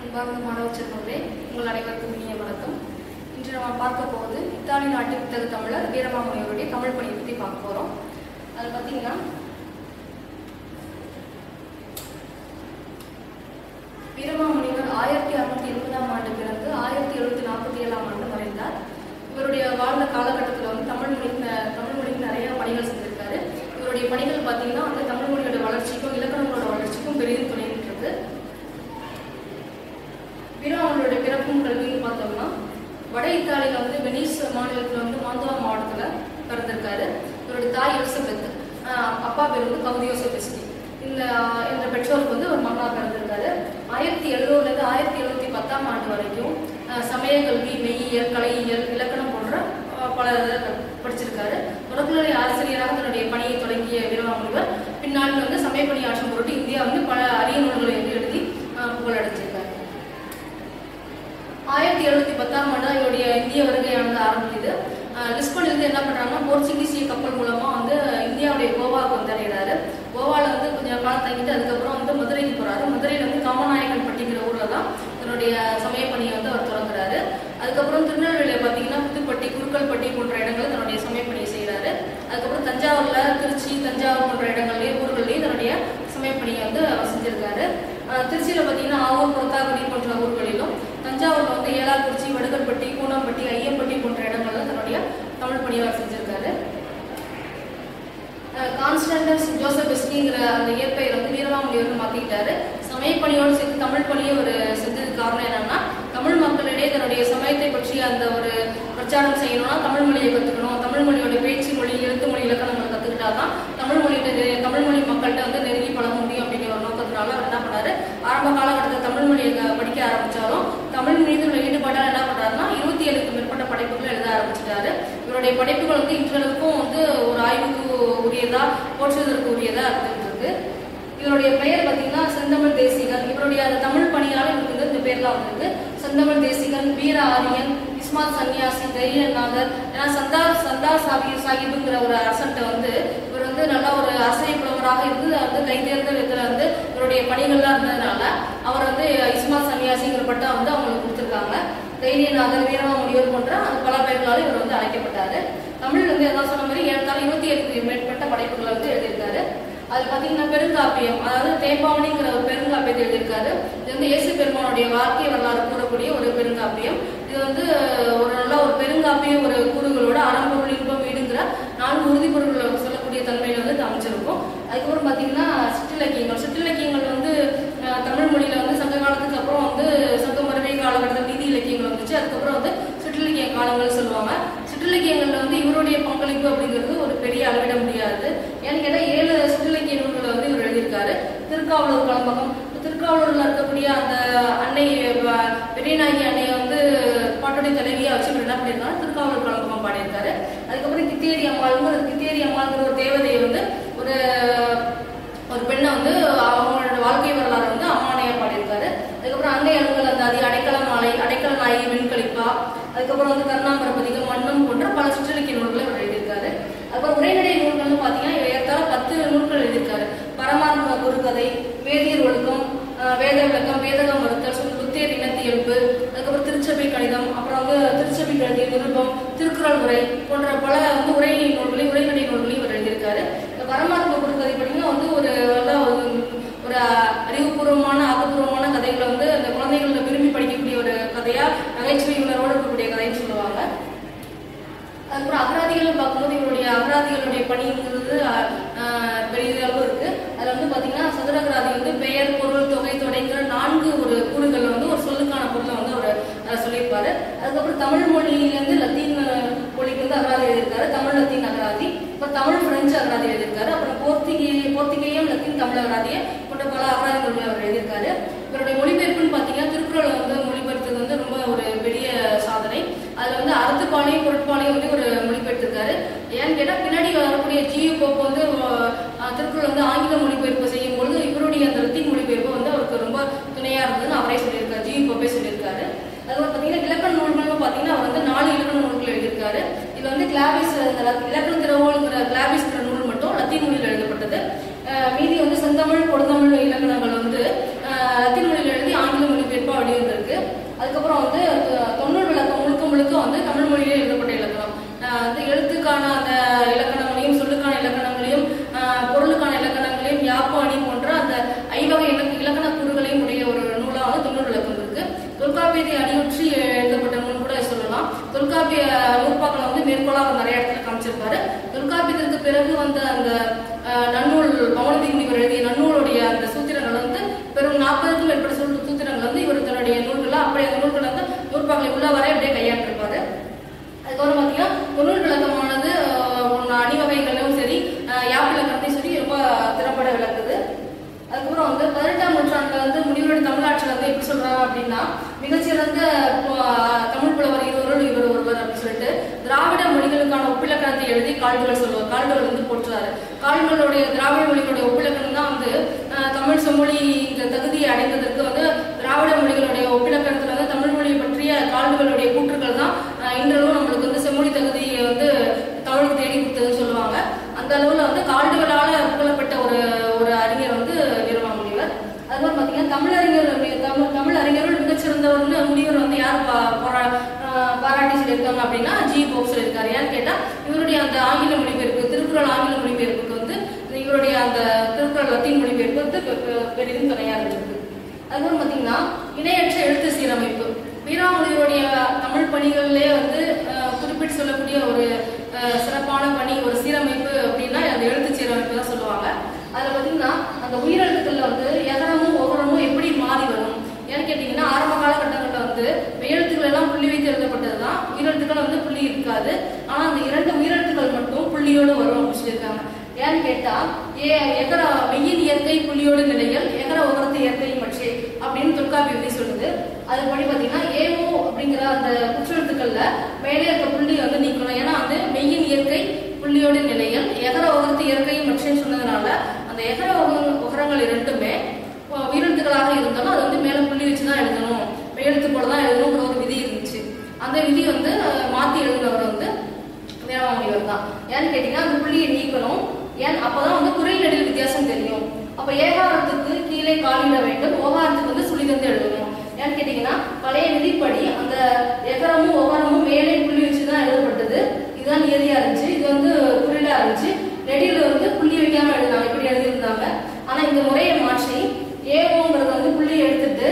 அன்பார்ந்த மாணவ செல்வங்களே, உங்கள் அனைவருக்கும் இனிய வணக்கம். இன்று நம்ம பார்க்க போவது இத்தாலி நாட்டு வித்தக தமிழர் வீரமாமுனிவருடைய தமிழ் பணியை பற்றி பார்க்க போகிறோம். அது பார்த்தீங்கன்னா வீரமாமுனிவர் 1680ஆம் ஆண்டு பிறந்து 1747ஆம் ஆண்டு மறைந்தார். இவருடைய வாழ்ந்த காலகட்டத்தில் வந்து தமிழ் மொழிக்கு நிறைய பணிகள் செஞ்சிருக்காரு. இவருடைய பணிகள் பார்த்தீங்கன்னா வந்து தமிழ் மொழியோட வளர்ச்சிக்கும் இலக்கணங்களோட வளர்ச்சிக்கும் பெரிதும் துணையிட்டு இருக்கு. வீரமாமுனிவருடைய பிறப்பும் கல்வின்னு பார்த்தோம்னா வட இத்தாலியில் வந்து வெனிஸ் மாநிலத்தில் வந்து மாந்தோவா மாவட்டத்தில் பிறந்திருக்காரு. இவருடைய தாய் எலிசபெத், அப்பா பேர் வந்து கவுதியோசோ பெஸ்டி. இந்த பெற்றோருக்கு வந்து ஒரு மகனாக பிறந்திருக்காரு. 1700 1710ஆம் ஆண்டு வரைக்கும் சமய கல்வி, மெய்யியல், கலையியல், இலக்கணம் போன்ற பல படிச்சிருக்காரு. தொடக்கநிலை ஆசிரியராக தன்னுடைய பணியை தொடங்கிய வீரமாமுனிவர் பின்னால் வந்து சமய பணி ஆற்றும் பொருட்டு இந்தியா வந்து பல அரிய நூல்களை வந்து எழுதி புகழடைஞ்சிருக்காரு. 1710ஆம் ஆண்டு இவருடைய இந்திய வருகையானது ஆரம்பிக்குது. லிஸ்பனிலிருந்து என்ன பண்றாங்கன்னா போர்ச்சுகீசிய கப்பல் மூலமா வந்து இந்தியாவுடைய கோவாவுக்கு வந்து அடைகிறாரு. கோவாவில் வந்து கொஞ்சம் காலம் தங்கிட்டு அதுக்கப்புறம் வந்து மதுரைக்கு போறாரு. மதுரையில் வந்து காமநாயக்கன் பட்டிங்கிற ஊர்ல தான் தன்னுடைய சமய பணியை வந்து அவர் தொடங்குறாரு. அதுக்கப்புறம் திருநெல்வேலியில் பார்த்தீங்கன்னா புதுப்பட்டி, குருக்கல்பட்டி போன்ற இடங்களில் தன்னுடைய சமய பணியை செய்கிறாரு. அதுக்கப்புறம் தஞ்சாவூர்ல, திருச்சி, தஞ்சாவூர் போன்ற இடங்கள்லேயும் ஊர்கள்லையும் தன்னுடைய சமய பணியை வந்து அவர் செஞ்சிருக்காரு. திருச்சியில் பார்த்தீங்கன்னா ஆவூர், புறத்தாக்குடி போன்ற ஊர்களிலும், தஞ்சாவூர்ல வந்து ஏலாக்குறிச்சி, வடுகல்பட்டி, கூனம்பட்டி, ஐயம்பட்டி போன்ற இடங்கள்ல தன்னுடைய தமிழ் பணியை அவர் செஞ்சிருக்காரு. கான்ஸ்டன்டஸ் ஜோசப் பெஸ்டிங்கிற அந்த இயற்பெயர் வந்து வீரமாமுனிவர் மாத்திக்கிட்டாரு. சமய பணியோடு சேர்த்து தமிழ் பணியை ஒரு செஞ்சதுக்கு காரணம் என்னன்னா, தமிழ் மக்களிடையே தன்னுடைய சமயத்தை பற்றி அந்த ஒரு பிரச்சாரம் செய்யணும்னா தமிழ் மொழியை கற்றுக்கணும். தமிழ் மொழியோட பேச்சு மொழி, எழுத்து மொழி, இலக்கணங்களை கற்றுக்கிட்டாதான் தமிழ் மொழி மக்கள்கிட்ட வந்து நெருங்கி பழக முடியும் அப்படிங்கிற ஒரு நோக்கத்தினால அவர் என்ன பண்ணாரு, ஆரம்ப காலகட்டத்தில் தமிழ் மொழியை படிக்க ஆரம்பிச்சாலும் தமிழ் மீது உள்ள ஈடுபாடால் என்ன பண்றாருன்னா 27க்கும் மேற்பட்ட படைப்புகளை எழுத ஆரம்பிச்சிட்டாரு. இவருடைய படைப்புகள் வந்து இன்றளவுக்கும் வந்து ஒரு ஆய்வுக்கு உரியதா, போற்றுவதற்கு உரியதா இருந்துருக்கு. இவருடைய பெயர் பார்த்தீங்கன்னா செந்தமிழ் தேசிகன். இவருடைய அந்த தமிழ் பணியால் இவருக்கு வந்து இந்த பேர்லாம் வந்திருக்கு. செந்தமிழ் தேசிகன், வீர ஆரியன், இஸ்மாத் சன்னியாசி, தைரியநாதர். ஏன்னா சந்தார் சாஹிபுங்கிற ஒரு அரசன்ட்ட வந்து இவர் வந்து நல்ல ஒரு அரசிய புலவராக இருந்து வந்து கைதேர்ந்த விதத்தில் வந்து இவருடைய பணிகள்லாம் இருந்ததுனால அவர் வந்து இஸ்மாத் சன்னியாசிங்கிற பட்டம் வந்து அவங்களுக்கு கொடுத்துருக்காங்க. தைரியநாதர், வீரமாமுனிவர் போன்ற அந்த பல பெயர்களால் இவர் வந்து அழைக்கப்பட்டாரு. தமிழ் வந்து எதாவது சொன்ன மாதிரி 27க்கு மேற்பட்ட படைப்புகளை வந்து எழுதியிருக்காரு. அது பார்த்தீங்கன்னா பெருங்காப்பியம், அதாவது தேம்பாவணிங்கிற ஒரு பெருங்காப்பியத்தை எழுதியிருக்காரு. இது வந்து இயேசு பெருமானுடைய வாழ்க்கை வரலாறு கூறக்கூடிய ஒரு பெருங்காப்பியம். இது வந்து ஒரு நல்ல ஒரு பெருங்காப்பியம் ஒரு கூறுகளோட அறம்பொருள், இன்பம், வீடுங்கிற 4 உறுதிப்பொருள்களை சொல்லக்கூடிய தன்மையில வந்து அமைச்சிருக்கும். அதுக்கப்புறம் பார்த்தீங்கன்னா சிற்றிலக்கியங்கள் வந்து தமிழ் மொழியில வந்து சங்க காலத்துக்கு அப்புறம் வந்து சங்க மரபை காலகட்டத்தில் நீதி இலக்கியங்கள் வந்துச்சு. அதுக்கப்புறம் வந்து சிற்றிலக்கிய காலங்கள் சொல்லுவாங்க. சிற்றிலக்கியங்கள்ல வந்து இவருடைய பங்களிப்பு அப்படிங்கிறது ஒரு பெரிய அளவிட முடியாது. ஏன்னு கேட்டால் 7 சிற்றிலக்கிய நூல்களை வந்து இவர் எழுதியிருக்காரு. திருக்காவலூர் கலம்பகம், திருக்காவலூர்ல இருக்கக்கூடிய அந்த அன்னை பெரியநாயகி அன்னையை வந்து பாட்டுடைய தலைவியா வச்சு இவர் என்ன பண்ணியிருக்காரு, திருக்காவலூர் கலம்பகம் பாடியிருக்காரு. அதுக்கப்புறம் கித்தேரி அம்மாளுங்கிற ஒரு தேவதையை வந்து ஒரு பெண்ணை வந்து அவங்களோட வாழ்க்கை வரலாறு வந்து அம்மானையா பாடியிருக்காரு. அதுக்கப்புறம் அன்னை அலுங்கல் அந்தாதி, அடைக்கல நாயகி, வெண்கலிப்பா, அதுக்கப்புறம் வந்து கருணாம்பரபதிகம், மன்னம் போன்ற பல சிற்றிலக்கிய நூல்களை அவர் எழுதியிருக்காரு. அதுக்கப்புறம் உரைநடை நூல்கள்னு பார்த்தீங்கன்னா ஏற்கால 10 நூல்கள் எழுதியிருக்காரு. பரமாத்ம குருகதை, வேதியர் ஒழுக்கம், வேத விளக்கம், வேதகம் மறுத்தல், புத்தேர் இனத்தியல்பு, அதுக்கப்புறம் திருச்சபை கணிதம், அப்புறம் வந்து திருச்சபை கணித நிருபம், திருக்குறள் உரை போன்ற பல வந்து உரைநடை நூல்களையும் இவர் எழுதியிருக்காரு. இந்த பரமாத்ம குருகதை பார்த்தீங்கன்னா வந்து ஒரு ஒரு அறிவுபூர்வமான ஆக்கப்பூர்வமான கதைகளை வந்து அந்த குழந்தைகளை விரும்பி படிக்கக்கூடிய ஒரு கதையா, நகைச்சுவை உணர்வோடு இருக்கக்கூடிய கதைன்னு சொல்லுவாங்க. அதுக்கப்புறம் அகராதிகள் பார்க்கும்போது இவருடைய அகராதிகளுடைய பணிங்கிறது பெரியதாக இருக்கு. அதில் வந்து பார்த்தீங்கன்னா சதுரகராதி வந்து பெயர், பொருள், தொகை, தொடைங்கிற 4 ஒரு கூறுகளில் வந்து ஒரு சொல்லுக்கான பொருளை வந்து அவர் சொல்லியிருப்பாரு. அதுக்கப்புறம் தமிழ் மொழியிலேருந்து லத்தீன் மொழிக்கு வந்து அகராதி எழுதியிருக்காரு. தமிழ் லத்தீன் அகராதி, அப்புறம் தமிழ் பிரெஞ்சு அகராதி எழுதியிருக்காரு. அப்புறம் போர்த்துகேயம், லத்தீன், தமிழ் அகராதியை போன்ற பல அகராதி மொழியை அவர் எழுதியிருக்காரு. இவருடைய மொழிபெயர்ப்புன்னு பார்த்தீங்கன்னா திருக்குறளை வந்து மொழிபெயர்த்தது வந்து ரொம்ப ஒரு பெரிய சாதனை. அதில் வந்து அறத்துப்பாலையும் பொருட்பாலையும் வந்து ஒரு மொழிபெயர்த்திருக்காரு. ஏன்னு கேட்டால் பின்னாடி வரக்கூடிய ஜியு போப்பு வந்து திருக்குறள் வந்து ஆங்கில மொழிபெயர்ப்பு செய்யும்போது இவருடைய அந்த லத்தீன் மொழிபெயர்ப்பு வந்து அவருக்கு ரொம்ப துணையாக இருந்ததுன்னு அவரே சொல்லியிருக்காரு, ஜியு போப்பே சொல்லியிருக்காரு. அதுக்கப்புறம் பார்த்தீங்கன்னா இலக்கண நூல்கள்னு பார்த்தீங்கன்னா அவர் வந்து 4 இலக்கண நூல்கள் எழுதியிருக்காரு. இதில் வந்து கிளாபிஸ் இலக்கண திறவோங்கிற கிளாபிஸ்ங்கிற நூல் மட்டும் லத்தீன் மொழியில் எழுதப்பட்டது. மீதி வந்து செந்தமிழ், கொடுந்தமிழ் இலக்கணங்கள் வந்து லத்தீன் மொழியில் எழுதி ஆங்கில மொழிபெயர்ப்பாக வந்து மேற்கோளாக அவர் நிறைய இடத்துல காமிச்சிருப்பாரு. தொல்காப்பியத்திற்கு பிறகு வந்த அந்த நன்னூல் பவனதி முனிவர் எழுதிய நன்னூலுடைய அந்த சூத்திரங்கள் வந்து பெரும் 40க்கும் மேற்பட்ட சூத்திரங்கள் வந்து இவர் தன்னுடைய நூல்களை அப்படியே அந்த நூல்களை வந்து நூற்பாக்களை உள்ள வரை அப்படியே கையாண்டிருப்பாரு. அதுக்கப்புறம் பார்த்தீங்கன்னா தொண்ணூறு விளக்கமானது அணிவகைகளும் சரி யாப்பிலக்கத்தையும் சரி ரொம்ப திறம்பட விளக்குது. அதுக்கப்புறம் வந்து 18ஆம் நூற்றாண்டுல வந்து முனிவருடைய தமிழாட்சியில் வந்து எப்படி சொல்றாங்க அப்படின்னா, மிகச்சிறந்த தமிழ் புலவர் இருவருள் இவர் ஒருவர் அப்படின்னு சொல்லிட்டு திராவிட மொழிகளுக்கான ஒப்பிலக்கணத்தை எழுதி கால்டுவல் சொல்லுவார். கால்டுவல் வந்து போற்றுறாரு. கால்டுவலுடைய திராவிட மொழிகளுடைய ஒப்பிலக்கணம் தான் வந்து தமிழ் செம்மொழி இந்த தகுதியை அடைந்ததற்கு வந்து திராவிட மொழிகளுடைய ஒப்பிலக்கணத்துல வந்து தமிழ் மொழியை பற்றிய கால்டுவலுடைய கூற்றுக்கள் தான் இன்றளவும் நம்மளுக்கு வந்து செம்மொழி தகுதியை வந்து தமிழுக்கு தேடி கொடுத்ததுன்னு சொல்லுவாங்க. அந்த அளவுல வந்து கால்டுவலால புகழப்பட்ட ஒரு அறிஞர் வந்து வீரமாமுனிவர். அதுமாதிரி பார்த்தீங்கன்னா தமிழ் அறிஞர்கள் மிகச்சிறந்தவர்னு முனிவர் வந்து யார் பாராட்டி சொல்லியிருக்காங்க அப்படின்னா ஜி போப் சொல்லியிருக்காரு. ஏன்னு கேட்டால் இவருடைய அந்த ஆங்கில மொழிபெயர்ப்பு திருக்குறள் ஆங்கில மொழிபெயர்ப்புக்கு வந்து இவருடைய அந்த திருக்குறள் லத்தீன் மொழிபெயர்ப்பு வந்து பெரிதும் துணையாக இருந்திருக்கு. அதுக்கப்புறம் பார்த்தீங்கன்னா இணையற்ற எழுத்து சீரமைப்பு வீரமாமுனிவருடைய தமிழ் பணிகளிலே வந்து குறிப்பிட்டு சொல்லக்கூடிய ஒரு சிறப்பான பணி ஒரு சீரமைப்பு அப்படின்னா அந்த எழுத்து சீரமைப்பு தான் சொல்லுவாங்க. அதில் பார்த்தீங்கன்னா அந்த உயிரெழுத்துக்களில் வந்து எகரமும் ஒகரமும் எப்படி மாறி வரும் ஏன்னு கேட்டிங்கன்னா, ஆரம்ப காலகட்டங்களில் வந்து எழுத்துக்கள் எல்லாம் புள்ளி வைத்து எழுதப்பட்டது தான். உயிரெழுத்துக்கள் வந்து புள்ளி இருக்காது. ஆனால் அந்த 2 உயிரெழுத்துக்கள் மட்டும் புள்ளியோடு வரும் அப்படின்னு சொல்லியிருக்காங்க. ஏன்னு கேட்டால் எகர மெய்யின் இயற்கை புள்ளியோடு நிலைகள் எகர உகரத்து இயற்கை மற்றே அப்படின்னு தொல்காப்பியம் விதி சொல்லுது. அதுபடி பார்த்தீங்கன்னா ஏஓ அப்படிங்கிற அந்த குற்றெழுத்துக்கள்ல மேலே இருக்க புள்ளி வந்து நீக்கணும். ஏன்னா வந்து மெய்யின் இயற்கை புள்ளியோடு நிலைகள் எகர உகரத்து இயற்கை மற்றேன்னு சொன்னதுனால அந்த எகர உகரங்கள் 2மே உயிரெழுத்துக்களாக இருந்தாலும் அது வந்து மேலே புள்ளி வச்சு தான் எழுதணும், மெய்யெழுத்து போல தான் எழுதணுங்கிற ஒரு விதி இருந்துச்சு. அந்த விதி வந்து மாற்றி எழுதினவர் வந்து வீரமாமுனிவர் தான். ஏன்னு கேட்டீங்கன்னா அந்த புள்ளியை நீக்கணும். ஏன் அப்பதான் வந்து குரல் நெடில் வித்தியாசம் தெரியும். அப்ப ஏகாரத்துக்கு கீழே காலிட வேண்டும், ஓகாரத்துக்கு வந்து சுழி தந்து எழுதணும். ஏன்னு கேட்டீங்கன்னா பழைய விதிப்படி அந்த எகரமும் ஒகரமும் மேலே புள்ளி வச்சுதான் எழுதப்பட்டது. இதுதான் நியதியா இருந்துச்சு. இது வந்து குறிலா இருந்துச்சு. நெடில வந்து புள்ளி வைக்காம எழுதினாங்க, இப்படி எழுதியிருந்தாங்க. ஆனா இந்த முறையை மாற்றி ஏஓங்கிறத வந்து புள்ளி எடுத்துட்டு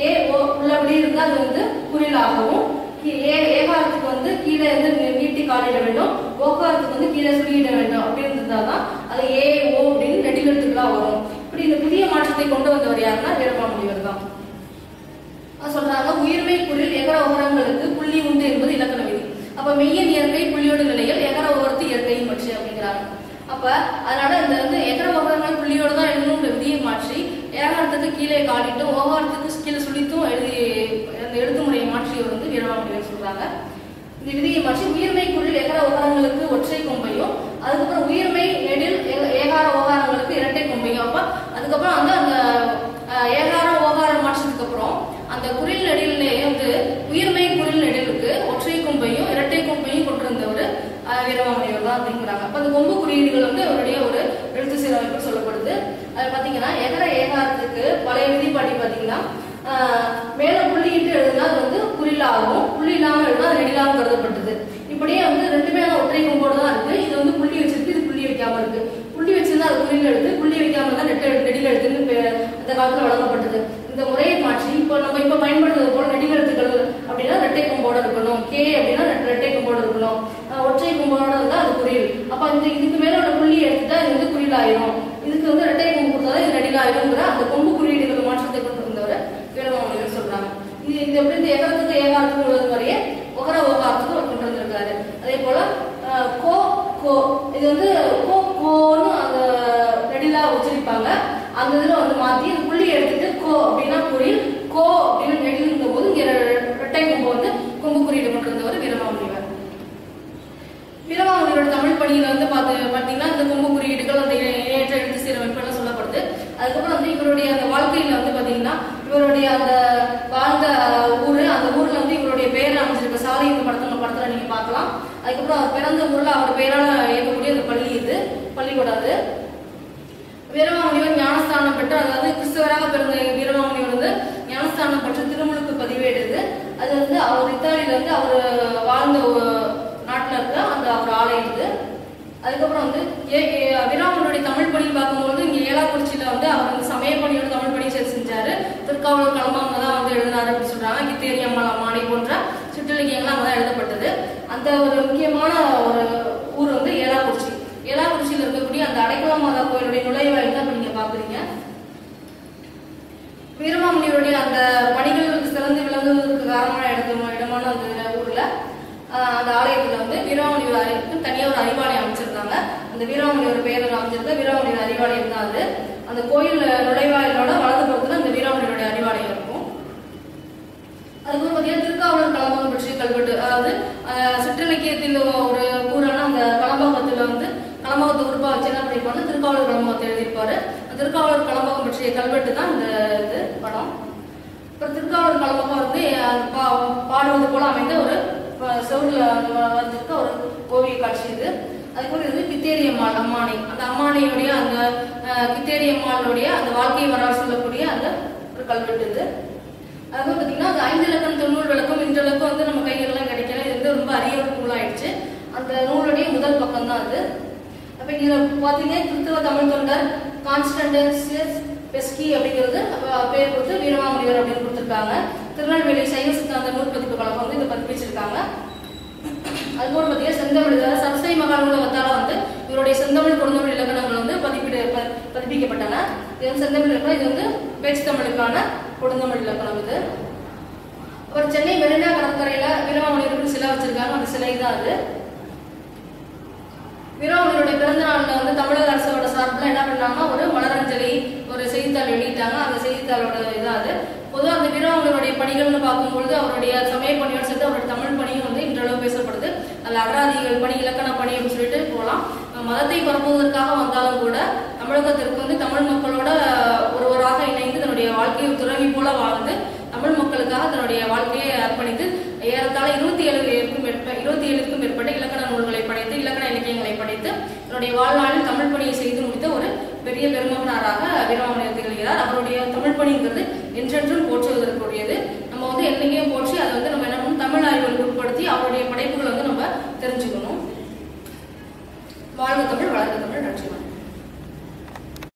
ஏஓ உள்ளபடி இருந்தா அது வந்து குறிலாகவும், ஏகாரத்துக்கு வந்து கீழே இருந்து நீட்டி காலிட வேண்டும், ஓகாரத்துக்கு வந்து கீழே சுழியிட வேண்டும் அப்படின்னு இருந்தாதான் அது ஏஓ அப்படின்னு நெடிலெழுத்துக்களா வரும். இப்படி இந்த புதிய மாற்றத்தை கொண்டு வந்தவர் யாருன்னா வீரமாமுனிவர் தான். சொல்றாங்க உயிர்மை குறில் எகர உகரங்களுக்கு புள்ளி உண்டு என்பது இலக்கண விதி. அப்ப மெய்யன் இயற்கை புள்ளியோடு நிலையில் எகர உகரத்து இயற்கையும் பற்றி அப்படிங்கிறாங்க. அப்ப அதனால இந்த வந்து எகர உகரங்கள் புள்ளியோடு தான் எழுதணும்ன்ற விதியை மாற்றி ஏகாரத்துக்கு கீழே காலிட்டும் ஓகாரத்துக்கு கீழே சுழித்தும் அந்த எழுத்து முறையை மாற்றியவர் வந்து வீரமாமுனிவர் சொல்றாங்க. இந்த விதியை மாற்றி உயிர்மை குறில் எகர உகரங்களுக்கு ஒற்றை கொம்பையும், அதுக்கப்புறம் உயிர்மை நெடில் ஏகார ஓகாரங்களுக்கு இரட்டை கொம்பையும். அப்ப அதுக்கப்புறம் வந்து அந்த ஏகாரம் ஓகாரம் மாற்றத்துக்கு அப்புறம் அந்த குறில் நெடிலே வந்து உயிர்மை குறில் நெடிலுக்கு ஒற்றை கொம்பையும் இரட்டை கொம்பையும் கொண்டிருந்தவர் வீரமாமுனிவர் தான் அப்படிங்கிறாங்க. அப்ப அந்த கொம்பு குறியீடுகள் வந்து அவருடைய ஒரு எழுத்து சீரமைப்பு சொல்லப்படுது. அது பாத்தீங்கன்னா எகர ஏகாரத்துக்கு பழைய விதிப்படி பாத்தீங்கன்னா மேல புள்ளியிட்டு எழுதுனா அது வந்து குறிலாகவும், புள்ளி இல்லாம எழுதுனா அது நெடிலாகவும் கருதப்பட்டது. இப்படியே வந்து 2மே ஒற்றை கொம்போடு தான் இருக்கு. இது வந்து புள்ளி வச்சிருக்கு, இது புள்ளி வைக்காம இருக்கு. புள்ளி வச்சிருந்தா அது குறில் எழுத்து, புள்ளி வைக்காம தான் நெடில் எழுத்துன்னு அந்த காலத்துல வழங்கப்பட்டது. இந்த முறையை மாற்றி நம்ம பயன்படுத்துவது போல நெடில் எழுத்துக்கள் அப்படின்னா இரட்டை கொம்போடு இருக்கணும், கே அப்படின்னா இரட்டை கொம்போடு இருக்கணும், ஒற்றை கொம்போடு இருந்தா அது குறில். அப்ப இதுக்கு மேல உள்ள புள்ளி எடுத்துட்டா இது வந்து குறில் ஆயிரும், இதுக்கு வந்து இரட்டை கொம்பு கொடுத்தாதான் இது நெடில் ஆயிரும்ங்கிற அந்த கொம்பு குறியீடுகள் மாற்றத்தை கொண்டு வந்தவர் வீரமாமுனிவர் சொல்றாங்க. இது எப்படி இந்த எகரத்துக்கு ஏகாரத்துக்கு உள்ளது மாதிரியே ஒகர ஓகாரத்துக்கு கொண்டு வந்திருக்காரு. அதே போல கோ கோ இது வந்து கோ கோன்னு அந்த நெடிலா உச்சரிப்பாங்க. அந்த இதுல வந்து மாத்தி இந்த புள்ளி எடுத்துட்டு கோ அப்படின்னா குறில், கோ அப்படின்னு நெடிலுங்கும் போது இங்க இரட்டை கொம்பு வந்து கொம்பு குறியீடு கொண்டு வந்தவர் வீரமாமுனிவர். வீரமாமுனிவரோட தமிழ் பணியில வந்து பாத்தீங்கன்னா இந்த கொம்பு குறியீடுகள் அந்த ஏற்ற எழுத்து சீரமைப்பு எல்லாம் சொல்லப்படுது. அதுக்கப்புறம் வந்து இவருடைய அந்த வாழ்க்கையில வந்து பாத்தீங்கன்னா இவருடைய அந்த வாழ்ந்த ஊரு, அந்த ஊர்ல வந்து இவருடைய பெயர் அமைஞ்சிருக்க சாலை இந்த படத்துல நீங்க பார்க்கலாம். அதுக்கப்புறம் அவர் பிறந்த ஊர்ல அவர் பெயரால இயக்கக்கூடிய அந்த பள்ளி இது பள்ளிக்கூடம். அது வீரமாமுனிவர் ஞானஸ்தானம் பெற்று, அதாவது கிறிஸ்தவராக பிறந்த வீரமாமுனிவர் வந்து ஞானஸ்தானம் பெற்று திருமுழுக்கு பதிவேடுது. அது வந்து அவர் இத்தாலியில வந்து அவர் வாழ்ந்த நாட்டில் இருக்க அந்த அவர் ஆலயம் இது. அதுக்கப்புறம் வந்து வீரமாமுனிவருடைய தமிழ் பணி பார்க்கும்போது இங்க ஏலாக்குறிச்சியில வந்து அவர் வந்து சமய பணியோட தமிழ் பணி செஞ்சாரு. திருக்காவலூர் களமாங்க தான் வந்து எழுதினாரு அப்படின்னு சொல்றாங்க. கித்தேரி அம்மாள் அம்மானை போன்ற சிற்றிலக்கியங்கள் அங்கதான் எழுதப்பட்டது. அந்த ஒரு முக்கியமான ஒரு ஊர் வந்து ஏலாக்குறிச்சி. ஏலாக்குறிச்சியில் இருக்கக்கூடிய அந்த அடைக்கல மாதா கோயிலுடைய நுழைவாயில் தான் நீங்க பாக்குறீங்க. வீரமாமுனிவருடைய அந்த பணிகள் சிறந்து விளங்குவதற்கு காரணமான இடமான அந்த ஊர்ல அந்த ஆலயத்துல வந்து வீரமாமுனிவர் தனியாக ஒரு அறிவாலயம் அமைச்சிருக்காங்க. அந்த வீரமாமுனிவர் பெயரில் அமைச்சிருக்க வீரமாமுனிவர் அறிவாலயம் தான் அது. அந்த கோயில் நுழைவாயிலோட வலது பக்கத்துல அந்த வீரமாமுனிவருடைய அறிவாலயம் இருக்கும். அதுக்கு பார்த்தீங்கன்னா திருக்காவலூர் களம்பகம் பற்றிய கல்வெட்டு, அதாவது சிற்றிலக்கியத்தில் ஒரு கூறான அந்த களம்பகத்துல வந்து களம்பகத்தை உருப்பா வச்சு என்ன பண்ணிருப்பாங்க, திருக்காவலூர் களம்பகத்தை எழுதியிருப்பாரு. அந்த திருக்காவலூர் களம்பகம் பற்றிய கல்வெட்டு தான் இந்த இது படம். இப்போ திருக்காவலூர் களம்பகம் வந்து பாடுவது போல அமைந்த ஒரு செவுல வந்திருக்க ஒரு ஓவிய காட்சி இது. அதுக்கப்புறம் இது கித்தேரியம்மாள் அம்மானை. அந்த அம்மானையுடைய அந்த கித்தேரியம்மாளுடைய அந்த வாழ்க்கை வரலாறு சொல்லக்கூடிய அந்த ஒரு கல்வெட்டு இது. அதுவும் பார்த்தீங்கன்னா அது 5 இலக்கம் 90 விளக்கம் இன்றளவுக்கு வந்து நம்ம கைகளெல்லாம் கிடைக்கல. இது வந்து ரொம்ப அரிய ஒரு நூலாயிடுச்சு. அந்த நூலுடைய முதல் பக்கம் தான் அது. அப்போ இதில் பார்த்தீங்கன்னா கிறிஸ்தவ தமிழ் தொண்டர் கான்ஸ்டன்டினஸ் பெஸ்கி அப்படிங்கிறது பேர் கொடுத்து வீரமாமுனிவர் அப்படின்னு கொடுத்துருக்காங்க. திருநெல்வேலி சைவ சித்தாந்த நூல் பதிப்பு கழகம் வந்து இதை பதிப்பிச்சிருக்காங்க. அதுபோல பார்த்தீங்கன்னா செந்தமிழ் சரஸ்வதி மகா நூலகத்தால் வந்து இவருடைய செந்தமிழ் கொடுந்தமிழ் இலக்கணங்கள் வந்து பதிப்பிக்கப்பட்டன. இது வந்து செந்தமிழ் இலக்கணம், இது வந்து பேச்சு தமிழுக்கான கொடுந்தமிழ் இலக்கணம். இது ஒரு சென்னை மெரினா கடற்கரையில வீரமாமுனிவருக்கு சிலை வச்சிருக்காங்க. அந்த சிலை தான் அது. வீரமாமுனிவருடைய பிறந்த நாள்ல வந்து தமிழக அரசோட சார்பில் என்ன பண்ணாங்கன்னா ஒரு மலரஞ்சலி ஒரு செய்தித்தாள் வெளியிட்டாங்க. அந்த செய்தித்தாளோட இதான் அது. பொதுவாக அந்த வீரமாமுனிவருடைய பணிகள்னு பார்க்கும்பொழுது அவருடைய சமய பணியோடு சேர்த்து அவருடைய தமிழ் பணியும் வந்து இன்றளவு பேசப்படுது. அதில் அகராதிகள் பணி, இலக்கண பணி அப்படின்னு சொல்லிட்டு போகலாம். மதத்தை பரப்புவதற்காக வந்தாலும் கூட தமிழகத்திற்கு வந்து தமிழ் மக்களோட ஒருவராக இணைந்து தன்னுடைய வாழ்க்கையை துறவி போல வாழ்ந்து தமிழ் மக்களுக்காக தன்னுடைய வாழ்க்கையை அர்ப்பணித்து ஏறத்தாழ 27க்கும் மேற்பட்ட இலக்கண நூல்களை படைத்து இலக்கண இலக்கியங்களை படைத்து தன்னுடைய வாழ்நாளில் தமிழ் பணியை செய்து முடித்த ஒரு பெரிய பெருமகனாராக வீரமாமுனிவர் திகழ்கிறார். அவருடைய தமிழ் பணிங்கிறது என்றென்றும் போற்றுவதற்குரியது. நம்ம வந்து என்னைக்கும் போற்றி அதை வந்து நம்ம என்ன பண்ணணும், தமிழ் ஆய்வுகளுக்கு உட்படுத்தி அவருடைய படைப்புகளை வந்து நம்ம தெரிஞ்சுக்கணும். வாழ்க தமிழ், வளர்க தமிழ்.